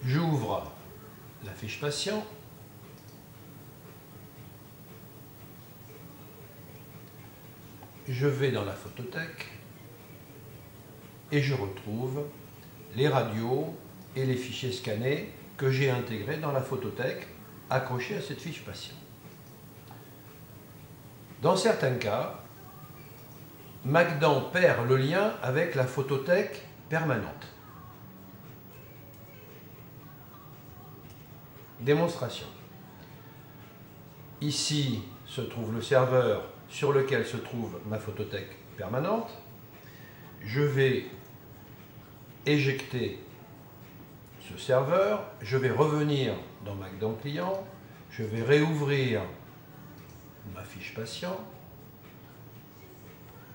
J'ouvre la fiche patient. Je vais dans la photothèque et je retrouve les radios et les fichiers scannés que j'ai intégrés dans la photothèque accrochés à cette fiche patient. Dans certains cas, Magdan perd le lien avec la photothèque permanente. Démonstration. Ici se trouve le serveur sur lequel se trouve ma photothèque permanente. Je vais éjecter ce serveur, je vais revenir dans Magdan client, je vais réouvrir ma fiche patient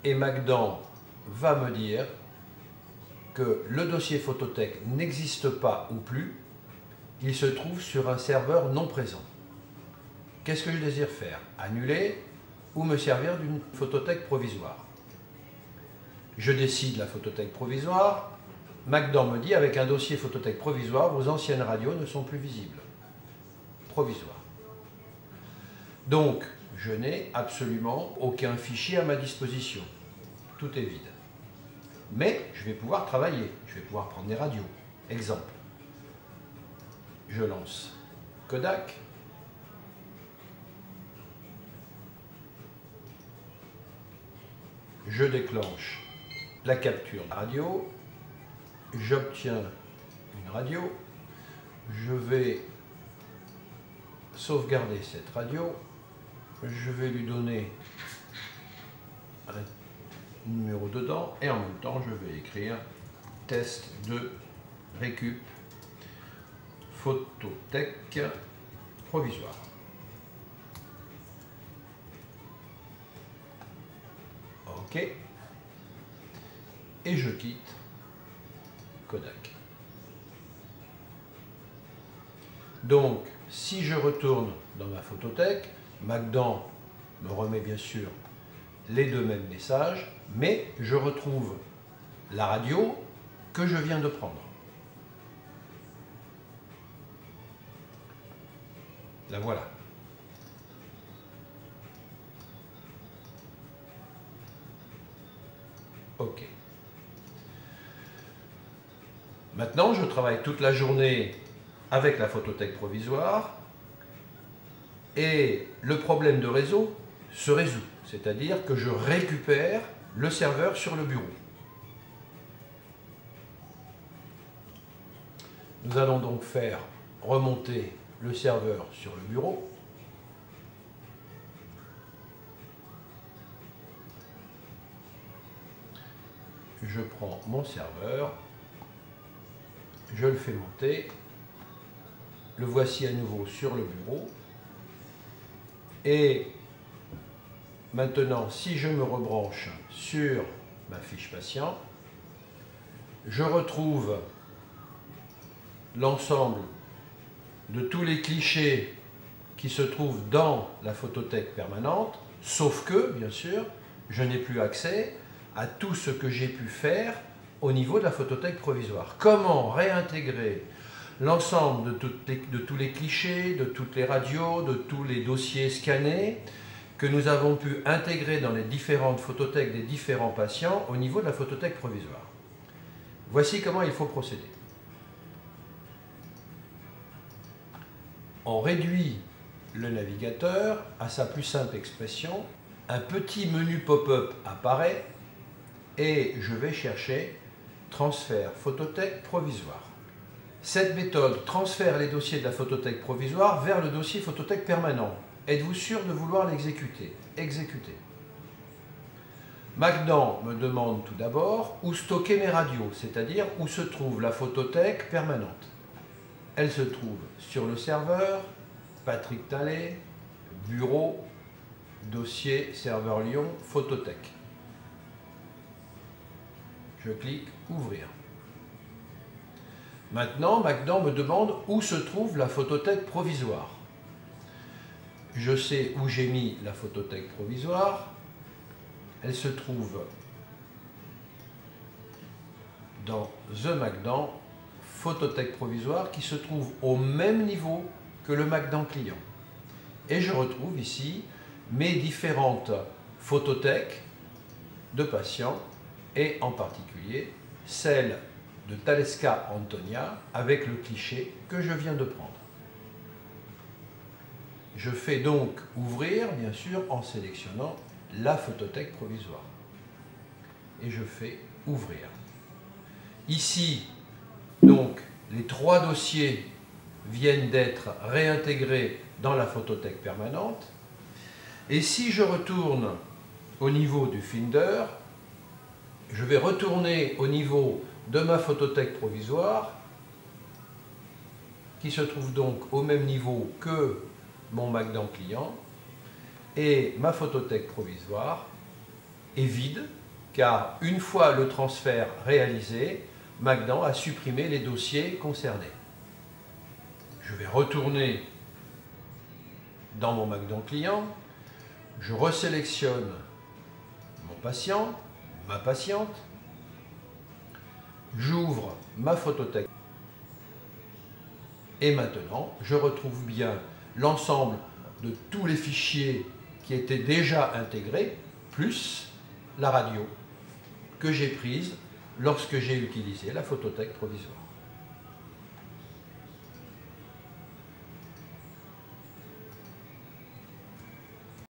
et Magdan va me dire que le dossier photothèque n'existe pas ou plus, il se trouve sur un serveur non présent. Qu'est-ce que je désire faire? Annuler ou me servir d'une photothèque provisoire? Je décide la photothèque provisoire. Magdan me dit, avec un dossier photothèque provisoire, vos anciennes radios ne sont plus visibles. Provisoire. Donc, je n'ai absolument aucun fichier à ma disposition. Tout est vide. Mais je vais pouvoir travailler. Je vais pouvoir prendre des radios. Exemple. Je lance Kodak. Je déclenche la capture de radio. J'obtiens une radio. Je vais sauvegarder cette radio. Je vais lui donner un numéro dedans et en même temps je vais écrire test de récup photothèque provisoire. OK. Et je quitte Kodak. Donc, si je retourne dans ma photothèque, Magdan me remet bien sûr les deux mêmes messages, mais je retrouve la radio que je viens de prendre. La voilà. OK. Maintenant, je travaille toute la journée avec la photothèque provisoire et le problème de réseau se résout, c'est-à-dire que je récupère le serveur sur le bureau. Nous allons donc faire remonter le serveur sur le bureau. Je prends mon serveur, je le fais monter, le voici à nouveau sur le bureau. Et maintenant, si je me rebranche sur ma fiche patient, je retrouve l'ensemble de tous les clichés qui se trouvent dans la photothèque permanente, sauf que, bien sûr, je n'ai plus accès à tout ce que j'ai pu faire au niveau de la photothèque provisoire. Comment réintégrer l'ensemble de tous les clichés, de toutes les radios, de tous les dossiers scannés que nous avons pu intégrer dans les différentes photothèques des différents patients au niveau de la photothèque provisoire. Voici comment il faut procéder. On réduit le navigateur à sa plus simple expression. Un petit menu pop-up apparaît et je vais chercher transfert photothèque provisoire. Cette méthode transfère les dossiers de la photothèque provisoire vers le dossier photothèque permanent. Êtes-vous sûr de vouloir l'exécuter? Exécuter. Magdan me demande tout d'abord où stocker mes radios, c'est-à-dire où se trouve la photothèque permanente. Elle se trouve sur le serveur, Patrick Tallet, bureau, dossier, serveur Lyon, photothèque. Je clique ouvrir. Maintenant, Magdan me demande où se trouve la photothèque provisoire. Je sais où j'ai mis la photothèque provisoire. Elle se trouve dans The Magdan photothèque provisoire qui se trouve au même niveau que le MACDAN client. Et je retrouve ici mes différentes photothèques de patients et en particulier celle de Taleska Antonia avec le cliché que je viens de prendre. Je fais donc ouvrir, bien sûr, en sélectionnant la photothèque provisoire. Et je fais ouvrir. Ici, donc, les 3 dossiers viennent d'être réintégrés dans la photothèque permanente. Et si je retourne au niveau du Finder, je vais retourner au niveau de ma photothèque provisoire, qui se trouve donc au même niveau que mon MACDAN client, et ma photothèque provisoire est vide, car une fois le transfert réalisé, MACDAN a supprimé les dossiers concernés. Je vais retourner dans mon MACDAN client, je resélectionne mon patient, ma patiente, j'ouvre ma photothèque et maintenant je retrouve bien l'ensemble de tous les fichiers qui étaient déjà intégrés, plus la radio que j'ai prise lorsque j'ai utilisé la photothèque provisoire.